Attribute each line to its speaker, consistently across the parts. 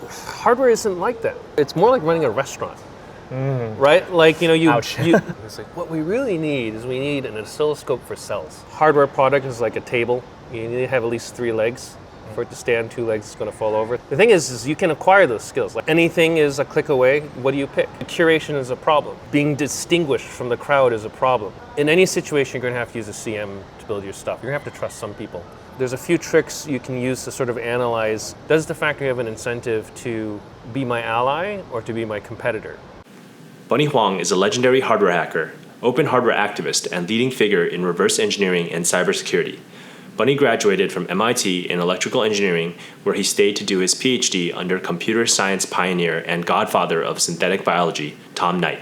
Speaker 1: hardware isn't like that. It's more like running a restaurant, right? Like, it's like what we really need is we need an oscilloscope for cells. Hardware product is like a table. You need to have at least 3 legs. For it to stand, 2 legs is going to fall over. The thing is you can acquire those skills. Like anything is a click away. What do you pick? Curation is a problem. Being distinguished from the crowd is a problem. In any situation, you're going to have to use a CM to build your stuff. You're going to have to trust some people. There's a few tricks you can use to sort of analyze, does the factory have an incentive to be my ally or to be my competitor?
Speaker 2: Bunnie Huang is a legendary hardware hacker, open hardware activist, and leading figure in reverse engineering and cybersecurity. Bunnie graduated from MIT in electrical engineering, where he stayed to do his PhD under computer science pioneer and godfather of synthetic biology, Tom Knight.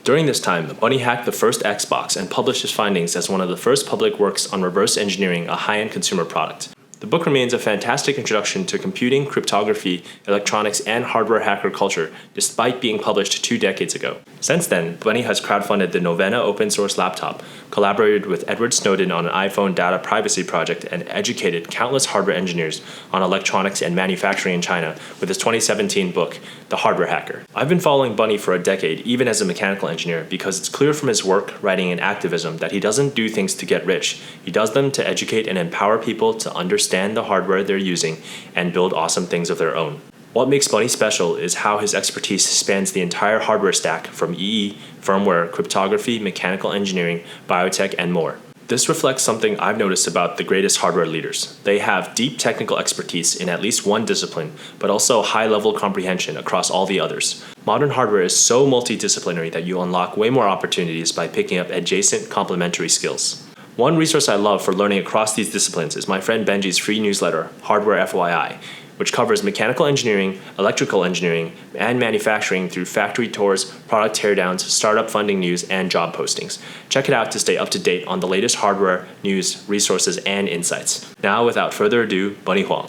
Speaker 2: During this time, Bunnie hacked the first Xbox and published his findings as one of the first public works on reverse engineering a high-end consumer product. The book remains a fantastic introduction to computing, cryptography, electronics, and hardware hacker culture, despite being published 2 decades ago. Since then, Bunnie has crowdfunded the Novena open source laptop, collaborated with Edward Snowden on an iPhone data privacy project, and educated countless hardware engineers on electronics and manufacturing in China with his 2017 book, The Hardware Hacker. I've been following Bunnie for a decade, even as a mechanical engineer, because it's clear from his work, writing, and activism that he doesn't do things to get rich. He does them to educate and empower people to understand the hardware they're using and build awesome things of their own. What makes Bunnie special is how his expertise spans the entire hardware stack from EE, firmware, cryptography, mechanical engineering, biotech, and more. This reflects something I've noticed about the greatest hardware leaders. They have deep technical expertise in at least one discipline, but also high-level comprehension across all the others. Modern hardware is so multidisciplinary that you unlock way more opportunities by picking up adjacent complementary skills. One resource I love for learning across these disciplines is my friend Benji's free newsletter, Hardware FYI, which covers mechanical engineering, electrical engineering, and manufacturing through factory tours, product teardowns, startup funding news, and job postings. Check it out to stay up to date on the latest hardware, news, resources, and insights. Now, without further ado, Bunnie Huang.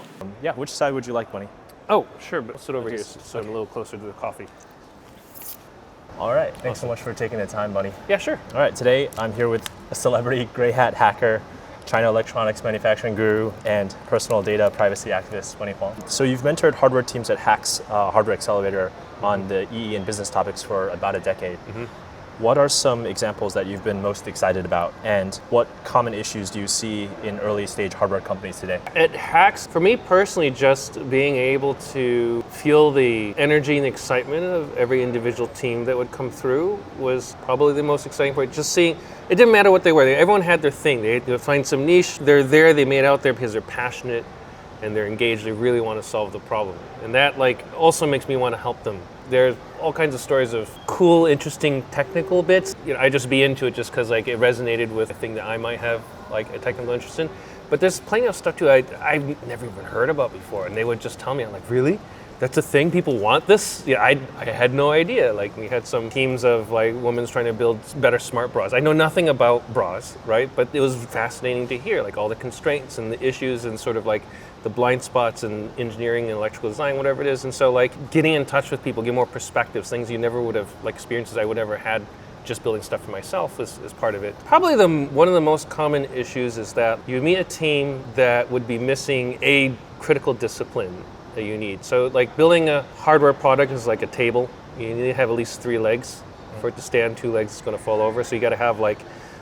Speaker 3: Which side would you like, Bunnie?
Speaker 1: Oh, sure, but sit over here so I'm a little closer to the coffee.
Speaker 3: All right, thanks so much for taking the time, Bunnie.
Speaker 1: Yeah, sure.
Speaker 3: All right, today I'm here with a celebrity gray hat hacker, China electronics manufacturing guru, and personal data privacy activist, Bunnie Huang. So you've mentored hardware teams at HAX Hardware Accelerator on the EE and business topics for about a decade. What are some examples that you've been most excited about, and what common issues do you see in early stage hardware companies today?
Speaker 1: At HAX, for me personally, just being able to feel the energy and excitement of every individual team that would come through was probably the most exciting part. Just seeing, it didn't matter what they were, everyone had their thing. They had to find some niche, they're there, they made it out there because they're passionate and they're engaged, they really want to solve the problem. And that also makes me want to help them. There's all kinds of stories of cool, interesting technical bits. I just be into it just because it resonated with a thing that I might have a technical interest in. But there's plenty of stuff too I've never even heard about before, and they would just tell me, I'm like, really? That's a thing? People want this? Yeah, I had no idea. We had some teams of women trying to build better smart bras. I know nothing about bras, right? But it was fascinating to hear all the constraints and the issues and sort of the blind spots in engineering and electrical design, whatever it is. And so getting in touch with people, get more perspectives, things you never would have, experiences I would ever had just building stuff for myself is part of it. Probably one of the most common issues is that you meet a team that would be missing a critical discipline that you need. So building a hardware product is like a table. You need to have at least 3 legs. For it to stand, 2 legs is going to fall over. So you got to have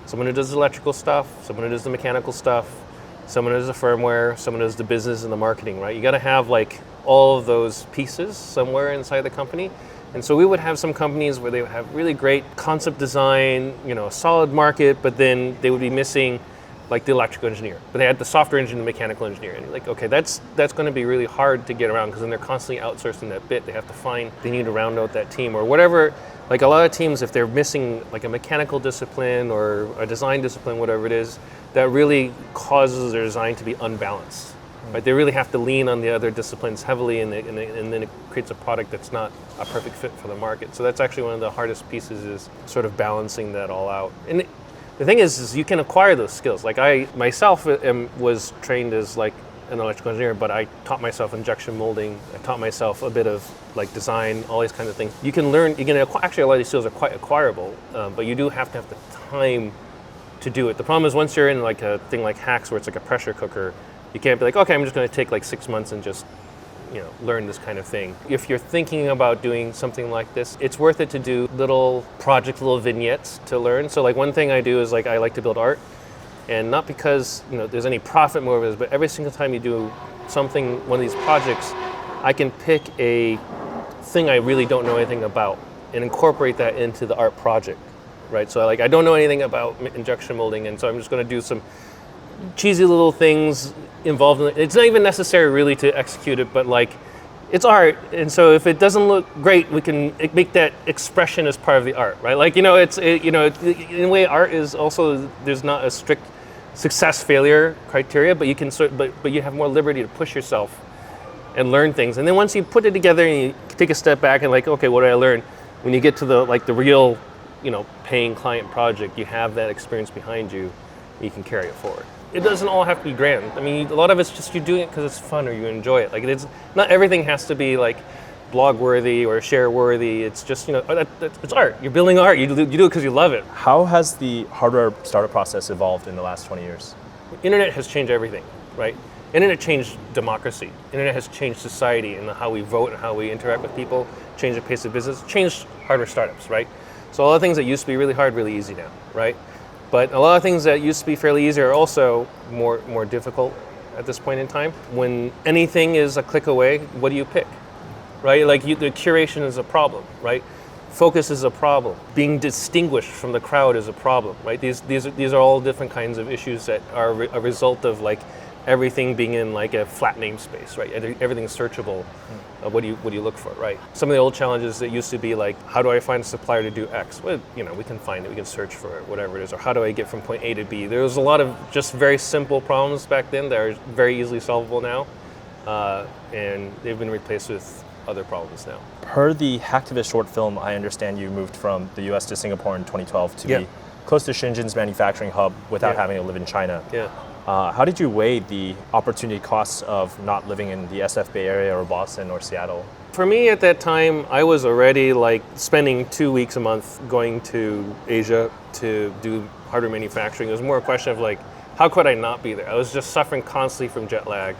Speaker 1: someone who does the electrical stuff, someone who does the mechanical stuff, someone who does the firmware, someone who does the business and the marketing, right? You got to have all of those pieces somewhere inside the company. And so we would have some companies where they would have really great concept design, a solid market, but then they would be missing the electrical engineer, but they had the software engineer and the mechanical engineer. And you're okay, that's going to be really hard to get around because then they're constantly outsourcing that bit. They need to round out that team or whatever. A lot of teams, if they're missing a mechanical discipline or a design discipline, whatever it is, that really causes their design to be unbalanced. Right? They really have to lean on the other disciplines heavily, and then it creates a product that's not a perfect fit for the market. So that's actually one of the hardest pieces, is sort of balancing that all out. And the thing is you can acquire those skills. I myself was trained as an electrical engineer, but I taught myself injection molding. I taught myself a bit of design, all these kinds of things. You can learn, actually a lot of these skills are quite acquirable, but you do have to have the time to do it. The problem is once you're in a thing like HAX where it's a pressure cooker, you can't be okay, I'm just going to take 6 months and just learn this kind of thing. If you're thinking about doing something like this, it's worth it to do little projects, little vignettes to learn. So like one thing I do is like I like to build art, and not because there's any profit motives, but every single time you do something, one of these projects, I can pick a thing I really don't know anything about and incorporate that into the art project, right? So I don't know anything about injection molding, and so I'm just going to do some cheesy little things involved in it. It's not even necessary really to execute it, but like it's art, and so if it doesn't look great, we can make that expression as part of the art, right? Like in a way, art is also, there's not a strict success failure criteria, but you can but you have more liberty to push yourself and learn things. And then once you put it together and you take a step back and like, okay, what did I learn? When you get to the real, paying client project, you have that experience behind you, you can carry it forward. It doesn't all have to be grand. I mean, a lot of it's just you doing it because it's fun or you enjoy it. Like it's not everything has to be like blog worthy or share worthy. It's just it's art. You're building art. You do it because you love it.
Speaker 3: How has the hardware startup process evolved in the last 20 years?
Speaker 1: Internet has changed everything, right? Internet changed democracy. Internet has changed society and how we vote and how we interact with people, changed the pace of business, changed hardware startups, right? So a lot of things that used to be really hard, really easy now, right? But a lot of things that used to be fairly easy are also more difficult at this point in time. When anything is a click away, what do you pick, right? Like the curation is a problem, right? Focus is a problem. Being distinguished from the crowd is a problem, right? These are all different kinds of issues that are a result of like everything being in like a flat namespace, right? Everything's searchable. What do you look for, right? Some of the old challenges that used to be like, how do I find a supplier to do X? Well, we can find it, we can search for it, whatever it is. Or how do I get from point A to B? There was a lot of just very simple problems back then that are very easily solvable now. And they've been replaced with other problems now.
Speaker 3: Per the Hacktivist short film, I understand you moved from the US to Singapore in 2012 to be close to Shenzhen's manufacturing hub without having to live in China.
Speaker 1: Yeah.
Speaker 3: How did you weigh the opportunity costs of not living in the SF Bay Area or Boston or Seattle?
Speaker 1: For me at that time, I was already like spending 2 weeks a month going to Asia to do hardware manufacturing. It was more a question of like, how could I not be there? I was just suffering constantly from jet lag.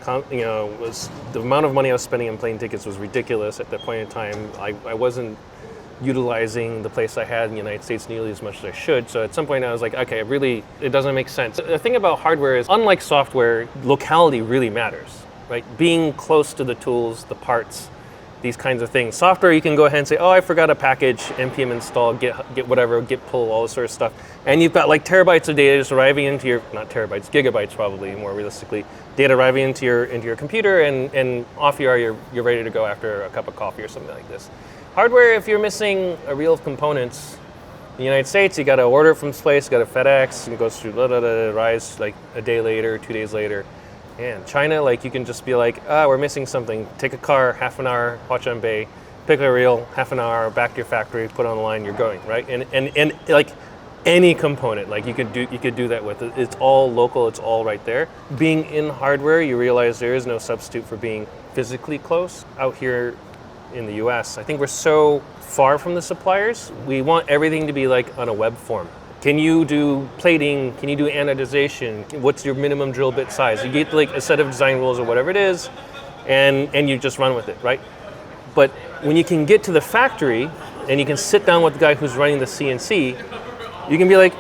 Speaker 1: The amount of money I was spending on plane tickets was ridiculous at that point in time. I wasn't utilizing the place I had in the United States nearly as much as I should. So at some point I was like, okay, it doesn't make sense. The thing about hardware is, unlike software, locality really matters, right? Being close to the tools, the parts, these kinds of things. Software, you can go ahead and say, oh, I forgot a package, npm install, get whatever, git pull, all this sort of stuff. And you've got like terabytes of data just arriving into your, not terabytes, gigabytes probably more realistically, data arriving into your computer, and off you are, you're ready to go after a cup of coffee or something like this. Hardware, if you're missing a reel of components, in the United States, you got to order it from this place, you got to FedEx, and it goes through, arrives like a day later, 2 days later. And China, like you can just be like, we're missing something. Take a car, half an hour, Huaqian Bay, pick a reel, half an hour, back to your factory, put it on the line, you're going, right? And like any component, like you could do that with it. It's all local, it's all right there. Being in hardware, you realize there is no substitute for being physically close. Out here in the US, I think we're so far from the suppliers. We want everything to be like on a web form. Can you do plating? Can you do anodization? What's your minimum drill bit size? You get like a set of design rules or whatever it is, and you just run with it, right? But when you can get to the factory and you can sit down with the guy who's running the CNC, you can be like,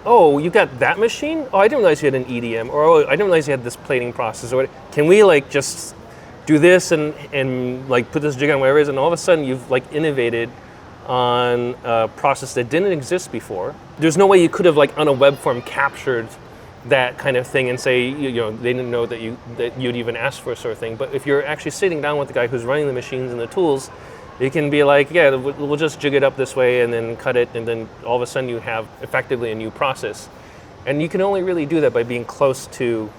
Speaker 1: oh, you got that machine? Oh, I didn't realize you had an EDM, or oh, I didn't realize you had this plating process, or what? Can we like just do this and like put this jig on whatever it is, and all of a sudden you've like innovated on a process that didn't exist before. There's no way you could have like on a web form captured that kind of thing and say, they didn't know that you'd even ask for a sort of thing. But if you're actually sitting down with the guy who's running the machines and the tools, you can be like, yeah, we'll just jig it up this way and then cut it, and then all of a sudden you have effectively a new process. And you can only really do that by being close to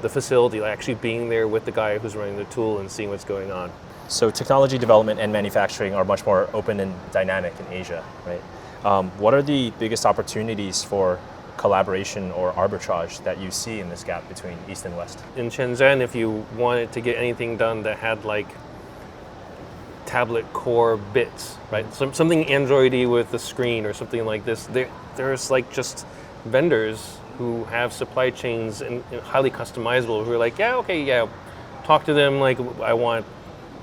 Speaker 1: the facility, like actually being there with the guy who's running the tool and seeing what's going on.
Speaker 3: So technology development and manufacturing are much more open and dynamic in Asia, right? What are the biggest opportunities for collaboration or arbitrage that you see in this gap between East and West?
Speaker 1: In Shenzhen, if you wanted to get anything done that had like tablet core bits, right? Something Android-y with the screen or something like this, there's like just vendors who have supply chains and highly customizable who are like, talk to them like, I want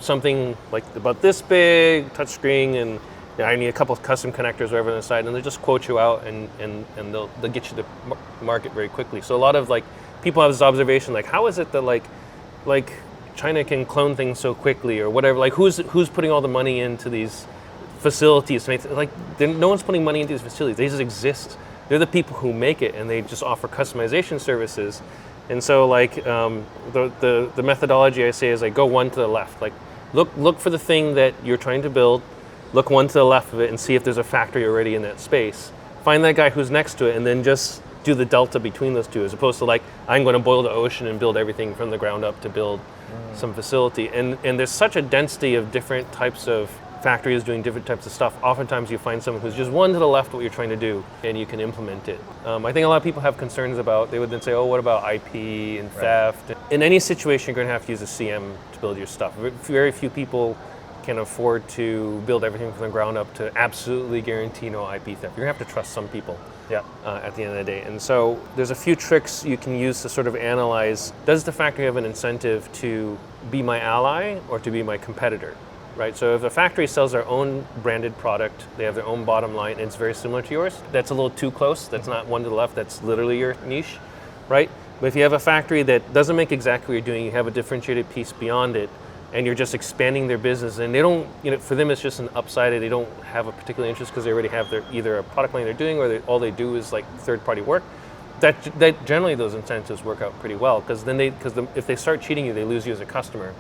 Speaker 1: something like about this big, touchscreen, and I need a couple of custom connectors or whatever on the side, and they just quote you out, and they'll get you to market very quickly. So a lot of like people have this observation, like, how is it that like China can clone things so quickly or whatever? Like, who's putting all the money into these facilities to make no one's putting money into these facilities. They just exist. They're the people who make it, and they just offer customization services. And so like the methodology I say is like, go one to the left. Like look for the thing that you're trying to build, look one to the left of it and see if there's a factory already in that space. Find that guy who's next to it and then just do the delta between those two, as opposed to like, I'm going to boil the ocean and build everything from the ground up to build some facility. And there's such a density of different types of factories doing different types of stuff. Oftentimes you find someone who's just one to the left of what you're trying to do, and you can implement it. I think a lot of people have concerns about, they would then say, oh, what about IP and theft? In any situation, you're going to have to use a CM to build your stuff. Very few people can afford to build everything from the ground up to absolutely guarantee no IP theft. You're going to have to trust some people at the end of the day. And so there's a few tricks you can use to sort of analyze, does the factory have an incentive to be my ally or to be my competitor? Right, so if a factory sells their own branded product, they have their own bottom line, and it's very similar to yours, that's a little too close. That's not one to the left, that's literally your niche, right? But if you have a factory that doesn't make exactly what you're doing, you have a differentiated piece beyond it, and you're just expanding their business, and they don't, for them it's just an upside, they don't have a particular interest because they already have either a product line they're doing, or all they do is like third-party work. That generally those incentives work out pretty well, because if they start cheating you, they lose you as a customer.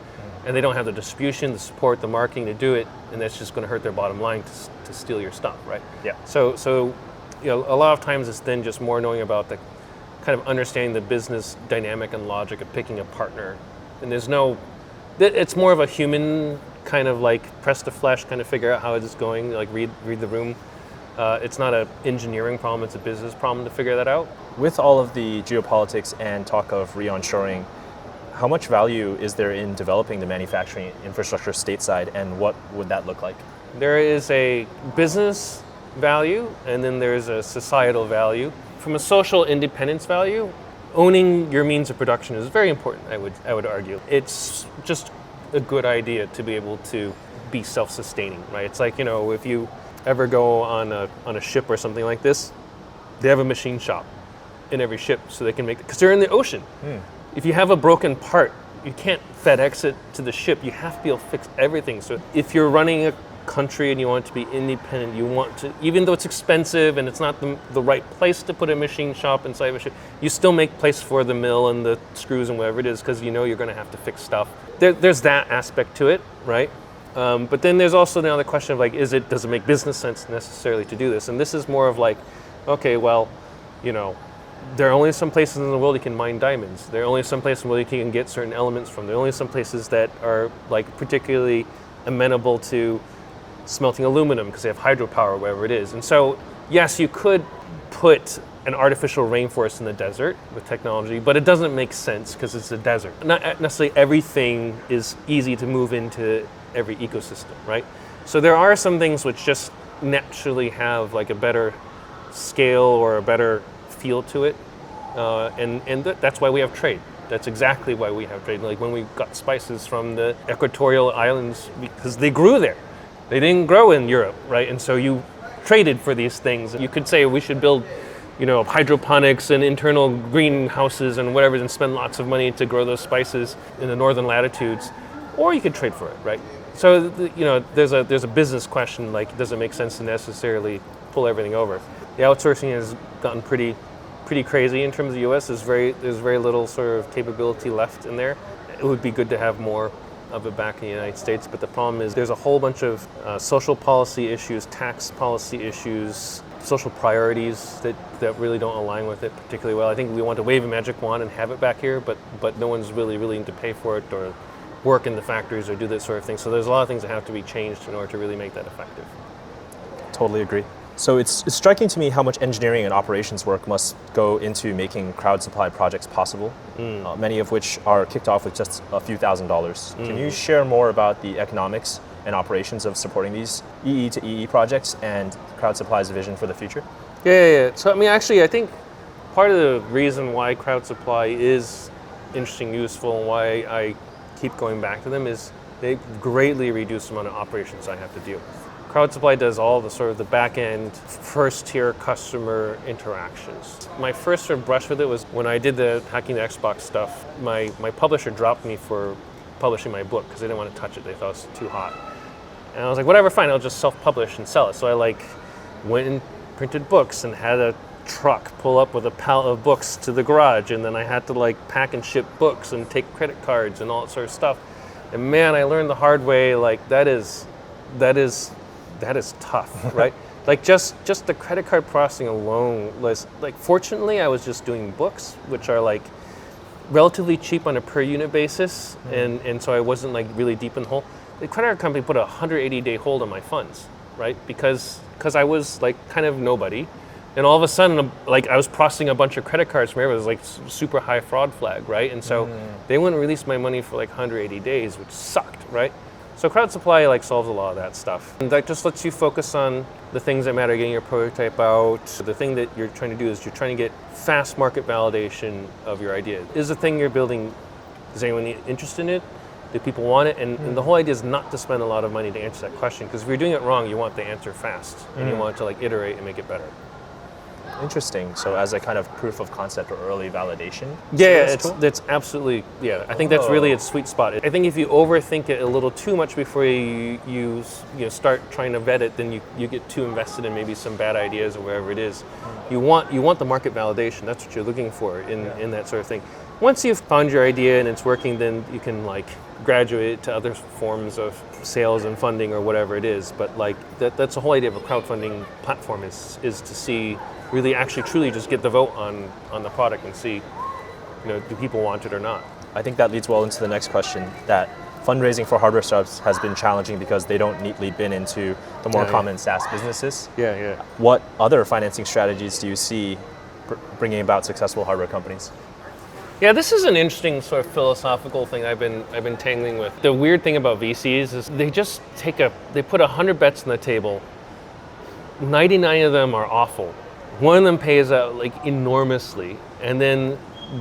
Speaker 1: And they don't have the distribution, the support, the marketing to do it, and that's just going to hurt their bottom line to steal your stuff, right? Yeah. So a lot of times it's then just more knowing about the kind of understanding the business dynamic and logic of picking a partner. And it's more of a human kind of like press the flesh, kind of figure out how it's going, like read the room. It's not an engineering problem, it's a business problem to figure that out.
Speaker 3: With all of the geopolitics and talk of re-onshoring, how much value is there in developing the manufacturing infrastructure stateside, and what would that look like?
Speaker 1: There is a business value, and then there's a societal value. From a social independence value, owning your means of production is very important, I would argue. It's just a good idea to be able to be self-sustaining, right? It's like, if you ever go on a ship or something like this, they have a machine shop in every ship so they can make it, because they're in the ocean. If you have a broken part, you can't FedEx it to the ship. You have to be able to fix everything. So if you're running a country and you want to be independent, you want to, even though it's expensive and it's not the right place to put a machine shop inside of a ship, you still make place for the mill and the screws and whatever it is, because you're going to have to fix stuff. There's that aspect to it, right? But then there's also the other question of like, does it make business sense necessarily to do this? And this is more of like, okay, well, there are only some places in the world you can mine diamonds. There are only some places where you can get certain elements from. There are only some places that are like particularly amenable to smelting aluminum because they have hydropower or whatever it is. And so, yes, you could put an artificial rainforest in the desert with technology, but it doesn't make sense because it's a desert. Not necessarily everything is easy to move into every ecosystem, right? So there are some things which just naturally have like a better scale or a better feel to it, and that's why we have trade. That's exactly why we have trade. Like when we got spices from the equatorial islands, because they grew there. They didn't grow in Europe, right? And so you traded for these things. You could say we should build, hydroponics and internal greenhouses and whatever, and spend lots of money to grow those spices in the northern latitudes, or you could trade for it, right? So there's a business question, like does it make sense to necessarily pull everything over? The outsourcing has gotten pretty crazy in terms of the U.S. There's very little sort of capability left in there. It would be good to have more of it back in the United States, but the problem is there's a whole bunch of social policy issues, tax policy issues, social priorities that really don't align with it particularly well. I think we want to wave a magic wand and have it back here, but no one's really willing to pay for it or work in the factories or do that sort of thing. So there's a lot of things that have to be changed in order to really make that effective.
Speaker 3: Totally agree. So it's striking to me how much engineering and operations work must go into making CrowdSupply projects possible, many of which are kicked off with just a few $1,000s. Can you share more about the economics and operations of supporting these EE to EE projects and CrowdSupply's vision for the future?
Speaker 1: Yeah. So I think part of the reason why CrowdSupply is interesting, useful, and why I keep going back to them is they greatly reduce the amount of operations I have to deal with. CrowdSupply does all the sort of the back-end, first-tier customer interactions. My first sort of brush with it was when I did the hacking the Xbox stuff, my publisher dropped me for publishing my book because they didn't want to touch it. They thought it was too hot. And I was like, whatever, fine, I'll just self-publish and sell it. So I went and printed books and had a truck pull up with a pallet of books to the garage, and then I had to pack and ship books and take credit cards and all that sort of stuff. And man, I learned the hard way, that is tough, right? Just the credit card processing alone was fortunately I was just doing books, which are relatively cheap on a per unit basis, and so I wasn't really deep in the hole. The credit card company put a 180-day hold on my funds, right? Because I was kind of nobody, and all of a sudden I was processing a bunch of credit cards from everywhere. It was super high fraud flag, right? And so they wouldn't release my money for 180 days, which sucked, right? So CrowdSupply solves a lot of that stuff. And that just lets you focus on the things that matter, getting your prototype out. The thing that you're trying to do is you're trying to get fast market validation of your idea. Is the thing you're building, is anyone interested in it? Do people want it? And the whole idea is not to spend a lot of money to answer that question, because if you're doing it wrong, you want the answer fast, and you want to iterate and make it better.
Speaker 3: Interesting. So as a kind of proof of concept or early validation?
Speaker 1: Yeah, that's absolutely, I think that's really its sweet spot. I think if you overthink it a little too much before you start trying to vet it, then you get too invested in maybe some bad ideas or whatever it is. You want the market validation. That's what you're looking for in that sort of thing. Once you've found your idea and it's working, then you can graduate to other forms of sales and funding or whatever it is. But that's the whole idea of a crowdfunding platform is to see, really actually truly just get the vote on the product and see, do people want it or not.
Speaker 3: I think that leads well into the next question, that fundraising for hardware startups has been challenging because they don't neatly bin into the more common SaaS businesses.
Speaker 1: Yeah.
Speaker 3: What other financing strategies do you see bringing about successful hardware companies?
Speaker 1: Yeah, this is an interesting sort of philosophical thing I've been tangling with. The weird thing about VCs is they just they put 100 bets on the table. 99 of them are awful. One of them pays out enormously, and then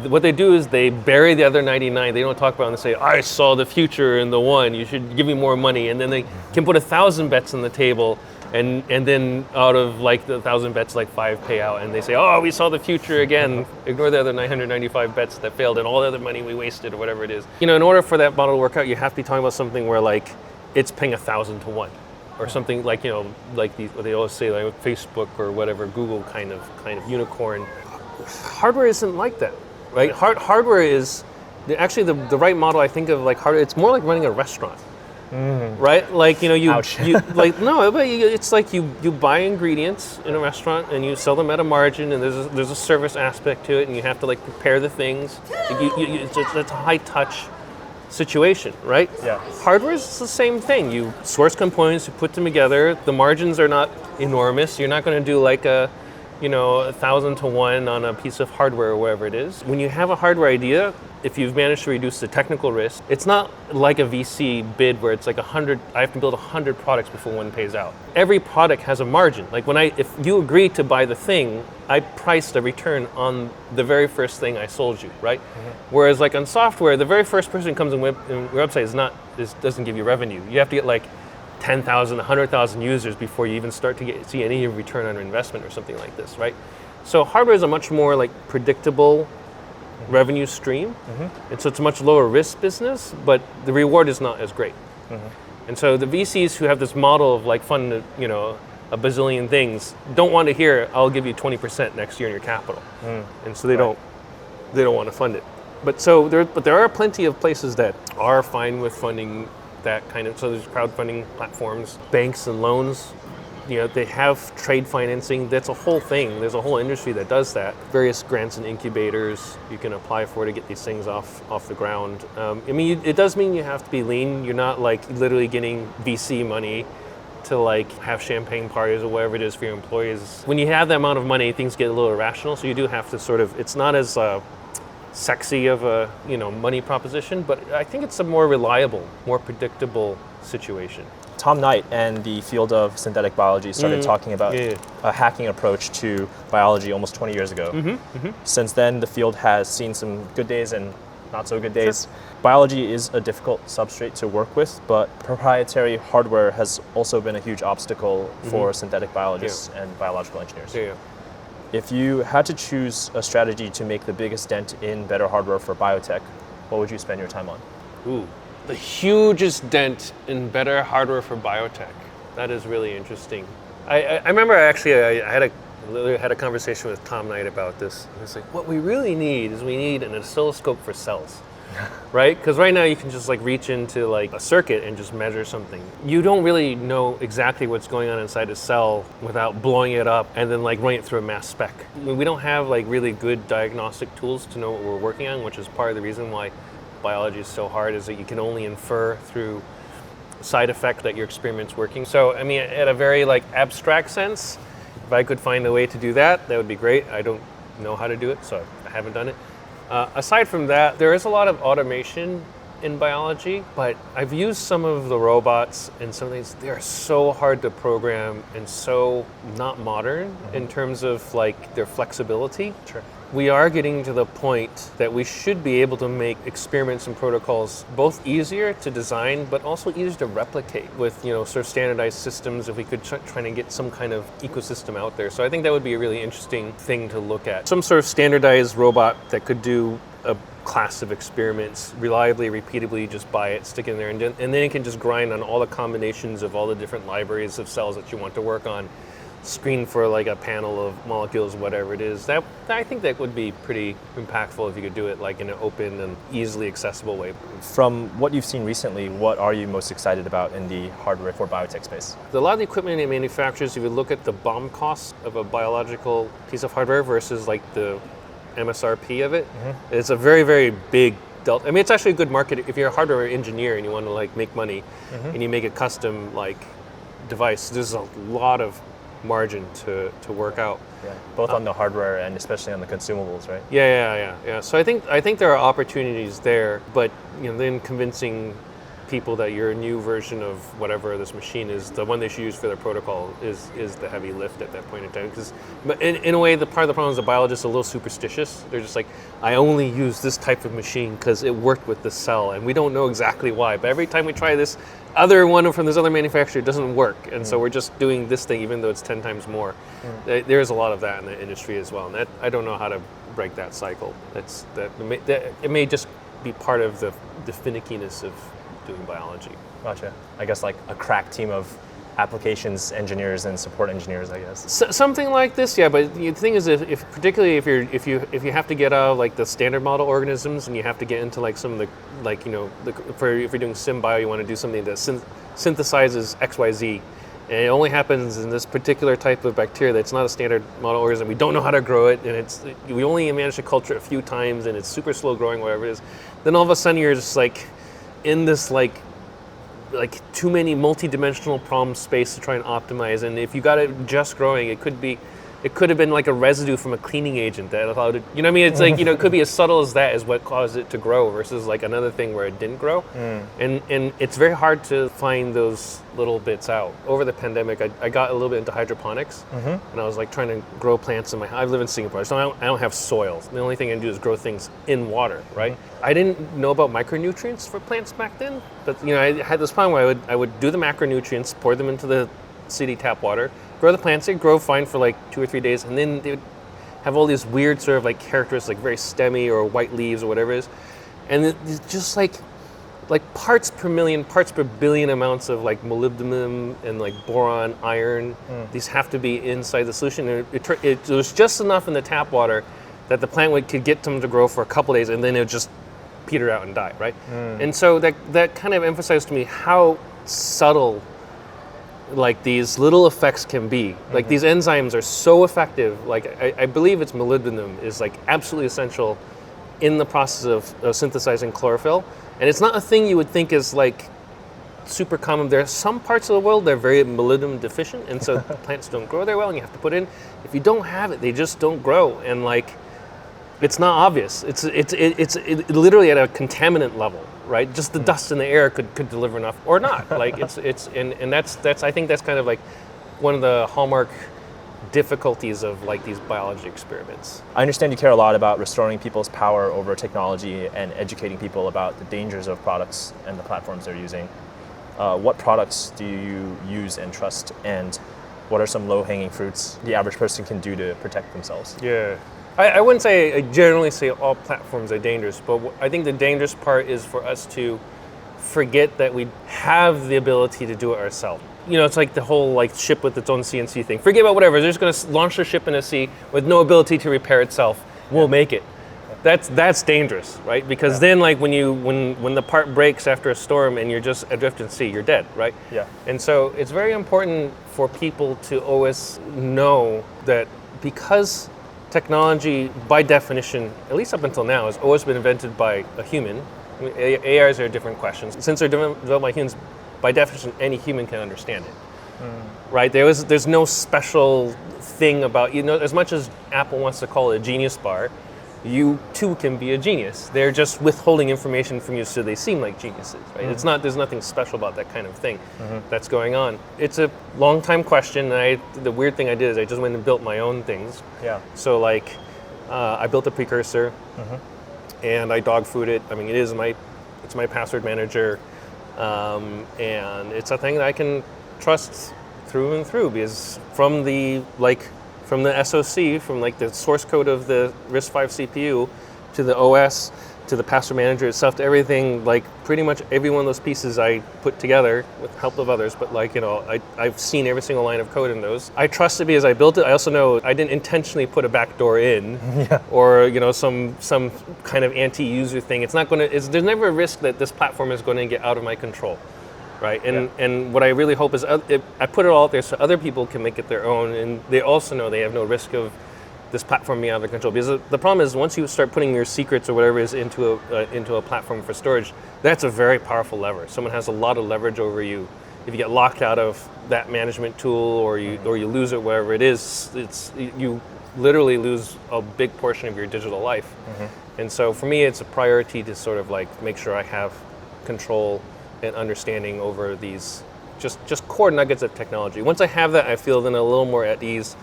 Speaker 1: what they do is they bury the other 99. They don't talk about it and they say, I saw the future in the one, you should give me more money. And then they can put 1,000 bets on the table, and then out of the 1,000 bets, 5 pay out, and they say, oh, we saw the future again. Ignore the other 995 bets that failed and all the other money we wasted or whatever it is. In order for that model to work out, you have to be talking about something where it's paying 1,000 to 1. Or something what they always say, Facebook or whatever, Google kind of unicorn. Hardware isn't like that, right? Hardware is actually the right model. I think of hardware. It's more like running a restaurant, right?
Speaker 3: Ouch.
Speaker 1: It's you buy ingredients in a restaurant and you sell them at a margin, and there's a service aspect to it, and you have to prepare the things. It's a high touch situation, right?
Speaker 3: Yeah.
Speaker 1: Hardware is the same thing. You source components, you put them together. The margins are not enormous. You're not going to do 1,000 to 1 on a piece of hardware or whatever it is. When you have a hardware idea, if you've managed to reduce the technical risk, it's not like a VC bid where it's 100. I have to build 100 products before one pays out. Every product has a margin. If you agree to buy the thing, I priced a return on the very first thing I sold you, right? Mm-hmm. Whereas on software, the very first person who comes in your website doesn't give you revenue. You have to get 10,000, 100,000 users before you even start to see any return on investment or something like this, right? So hardware is a much more predictable revenue stream, and so it's a much lower risk business, but the reward is not as great. And so the VCs who have this model of fund a bazillion things don't want to hear, I'll give you 20% next year in your capital, and so they don't want to fund it. But there are plenty of places that are fine with funding that kind of. So there's crowdfunding platforms, banks and loans. They have trade financing. That's a whole thing. There's a whole industry that does that. Various grants and incubators you can apply for to get these things off the ground. It does mean you have to be lean. You're not literally getting VC money to have champagne parties or whatever it is for your employees. When you have that amount of money, things get a little irrational. So you do have to it's not as sexy of a money proposition, but I think it's a more reliable, more predictable situation.
Speaker 3: Tom Knight and the field of synthetic biology started talking about a hacking approach to biology almost 20 years ago. Since then, the field has seen some good days and not so good days. Biology is a difficult substrate to work with, but proprietary hardware has also been a huge obstacle for synthetic biologists and biological engineers. If you had to choose a strategy to make the biggest dent in better hardware for biotech, what would you spend your time on?
Speaker 1: Ooh, the hugest dent in better hardware for biotech. That is really interesting. I remember actually I had a conversation with Tom Knight about this. It's like, what we really need is we need an oscilloscope for cells. Right? Because right now you can just like reach into like a circuit and just measure something. You don't really know exactly what's going on inside a cell without blowing it up and then like running it through a mass spec. We don't have like really good diagnostic tools to know what we're working on, which is part of the reason why biology is so hard, is that you can only infer through side effect that your experiment's working. So I mean, at a very like abstract sense, if I could find a way to do that, that would be great. I don't know how to do it, so I haven't done it. Aside from that, there is a lot of automation in biology, but I've used some of the robots and some of these. They're so hard to program and so not modern in terms of like their flexibility.
Speaker 3: Sure.
Speaker 1: We are getting to the point that we should be able to make experiments and protocols both easier to design, but also easier to replicate with, sort of standardized systems if we could try to get some kind of ecosystem out there. So I think that would be a really interesting thing to look at. Some sort of standardized robot that could do a class of experiments reliably, repeatably, just buy it, stick it in there, and then it can just grind on all the combinations of all the different libraries of cells that you want to work on, screen for like a panel of molecules, whatever it is. That I think that would be pretty impactful if you could do it like in an open and easily accessible way.
Speaker 3: From what you've seen recently, what are you most excited about in the hardware for biotech space?
Speaker 1: A lot of the equipment it manufactures, if you look at the BOM cost of a biological piece of hardware versus like the MSRP of it, it's a very, very big delta. I mean, it's actually a good market if you're a hardware engineer and you want to like make money and you make a custom like device. There's a lot of margin to work out.
Speaker 3: Yeah, both on the hardware and especially on the consumables, right?
Speaker 1: Yeah. So I think there are opportunities there, but then convincing people that your new version of whatever this machine is, the one they should use for their protocol, is the heavy lift at that point in time. But in a way, the part of the problem is the biologists are a little superstitious. They're just like, I only use this type of machine because it worked with the cell, and we don't know exactly why. But every time we try this other one from this other manufacturer, it doesn't work, and so we're just doing this thing even though it's 10 times more. There's a lot of that in the industry as well, and I don't know how to break that cycle. It may just be part of the finickiness of doing biology.
Speaker 3: Gotcha. I guess like a crack team of applications engineers and support engineers, I guess.
Speaker 1: Something like this, yeah. But the thing is, particularly if you have to get out of like the standard model organisms and you have to get into like some of the if you're doing sim bio, you want to do something that synthesizes XYZ, and it only happens in this particular type of bacteria that's not a standard model organism. We don't know how to grow it, and we only managed to culture it a few times, and it's super slow growing, whatever it is. Then all of a sudden you're just like in this like too many multi-dimensional problem space to try and optimize, and if you got it just growing, it could have been like a residue from a cleaning agent that allowed it, you know what I mean? It's like, it could be as subtle as that is what caused it to grow versus like another thing where it didn't grow. And it's very hard to find those little bits out. Over the pandemic, I got a little bit into hydroponics, and I was like trying to grow plants in I live in Singapore, so I don't have soil. The only thing I can do is grow things in water, right? I didn't know about micronutrients for plants back then, but I had this problem where I would do the macronutrients, pour them into the city tap water, grow the plants. They'd grow fine for like 2 or 3 days, and then they would have all these weird sort of like characteristics, like very stemmy or white leaves or whatever it is, and it's just like parts per million, parts per billion amounts of like molybdenum and like boron, iron. These have to be inside the solution. And it was just enough in the tap water that the plant could get them to grow for a couple days, and then it would just peter out and die, right? And so that kind of emphasized to me how subtle like these little effects can be. Like these enzymes are so effective. Like I believe it's molybdenum is like absolutely essential in the process of synthesizing chlorophyll. And it's not a thing you would think is like super common. There are some parts of the world that are very molybdenum deficient, and so plants don't grow there well, and you have to put in. If you don't have it, they just don't grow, and like it's not obvious. It's literally at a contaminant level, right? Just the dust in the air could deliver enough, or not. Like and that's I think that's kind of like one of the hallmark difficulties of like these biology experiments.
Speaker 3: I understand you care a lot about restoring people's power over technology and educating people about the dangers of products and the platforms they're using. What products do you use and trust, and what are some low-hanging fruits the average person can do to protect themselves?
Speaker 1: Yeah. I wouldn't say, I generally say all platforms are dangerous, but I think the dangerous part is for us to forget that we have the ability to do it ourselves. You know, it's like the whole like ship with its own CNC thing. Forget about whatever, they're just going to launch their ship in a sea with no ability to repair itself. We'll make it. That's dangerous, right? Because then like when the part breaks after a storm and you're just adrift in sea, you're dead, right?
Speaker 3: Yeah.
Speaker 1: And so it's very important for people to always know that because technology, by definition, at least up until now, has always been invented by a human. I mean, AIs are different questions. Since they're developed by humans, by definition, any human can understand it, right? There's no special thing about, you know, as much as Apple wants to call it a genius bar, you too can be a genius. They're just withholding information from you so they seem like geniuses, right? It's not, there's nothing special about that kind of thing that's going on. It's a long time question, and the weird thing I did is I just went and built my own things.
Speaker 3: Yeah.
Speaker 1: So like, I built a precursor, and I dog food it. I mean, it's my password manager, and it's a thing that I can trust through and through, because from the SoC, from like the source code of the RISC-V CPU to the OS to the password manager itself to everything, like pretty much every one of those pieces I put together with the help of others, but like, you know, I've seen every single line of code in those. I trust it because I built it. I also know I didn't intentionally put a backdoor in or, you know, some kind of anti-user thing. It's not going to, there's never a risk that this platform is going to get out of my control. Right, and what I really hope is I put it all out there so other people can make it their own, and they also know they have no risk of this platform being out of their control. Because the problem is once you start putting your secrets or whatever is into a platform for storage, that's a very powerful lever. Someone has a lot of leverage over you. If you get locked out of that management tool or you lose it, wherever it is, you literally lose a big portion of your digital life. And so for me, it's a priority to sort of like make sure I have control and understanding over these just core nuggets of technology. Once I have that, I feel then a little more at ease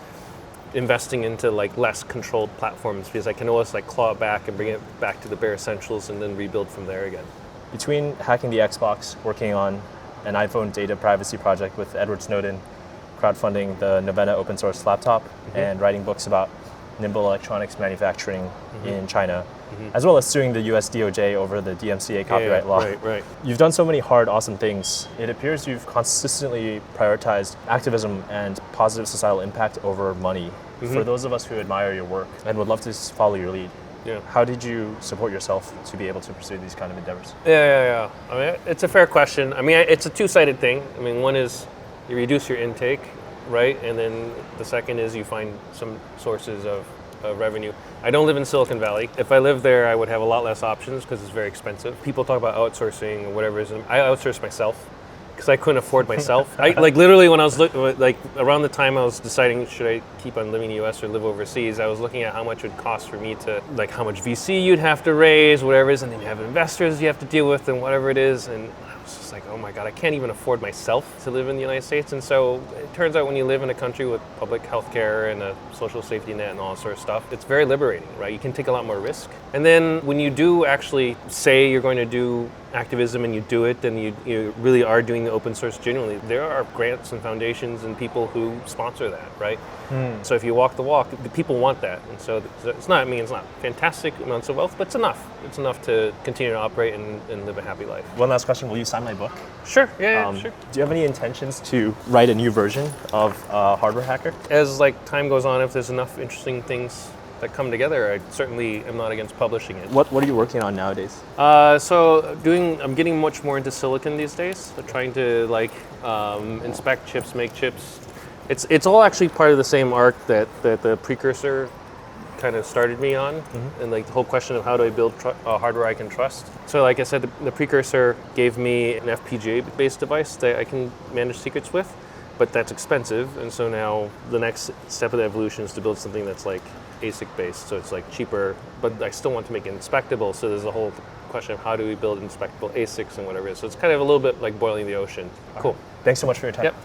Speaker 1: investing into like less controlled platforms, because I can always like claw it back and bring it back to the bare essentials and then rebuild from there again.
Speaker 3: Between hacking the Xbox, working on an iPhone data privacy project with Edward Snowden, crowdfunding the Novena open source laptop, and writing books about nimble electronics manufacturing in China, as well as suing the US DOJ over the DMCA copyright law.
Speaker 1: Right.
Speaker 3: You've done so many hard, awesome things. It appears you've consistently prioritized activism and positive societal impact over money. For those of us who admire your work and would love to follow your lead, how did you support yourself to be able to pursue these kind of endeavors?
Speaker 1: Yeah. I mean, it's a fair question. I mean, it's a two-sided thing. I mean, one is you reduce your intake, right? And then the second is you find some sources of revenue. I don't live in Silicon Valley. If I lived there, I would have a lot less options because it's very expensive. People talk about outsourcing or whatever it is. I outsourced myself because I couldn't afford myself. I like literally when I was like around the time I was deciding should I keep on living in the US or live overseas, I was looking at how much it would cost for me to, like how much VC you'd have to raise, whatever it is, and then you have investors you have to deal with and whatever it is. And I was just like, oh my God, I can't even afford myself to live in the United States. And so it turns out when you live in a country with public health care and a social safety net and all that sort of stuff, it's very liberating, right? You can take a lot more risk. And then when you do actually say you're going to do activism and you do it, then you really are doing the open source genuinely. There are grants and foundations and people who sponsor that, right? So if you walk the walk, the people want that. And so it's not fantastic amounts of wealth, but it's enough. It's enough to continue to operate and live a happy life.
Speaker 3: One last question, will you sign my book?
Speaker 1: Sure, yeah, sure.
Speaker 3: Do you have any intentions to write a new version of Hardware Hacker?
Speaker 1: As like time goes on, if there's enough interesting things that come together, I certainly am not against publishing it.
Speaker 3: What are you working on nowadays?
Speaker 1: I'm getting much more into silicon these days. So trying to like inspect chips, make chips. It's all actually part of the same arc that the precursor kind of started me on, and like the whole question of how do I build hardware I can trust. So like I said, the precursor gave me an FPGA-based device that I can manage secrets with, but that's expensive, and so now the next step of the evolution is to build something that's like ASIC based, so it's like cheaper, but I still want to make it inspectable, so there's a whole question of how do we build inspectable ASICs and whatever it is. So it's kind of a little bit like boiling the ocean. Cool.
Speaker 3: Thanks so much for your time.
Speaker 1: Yep.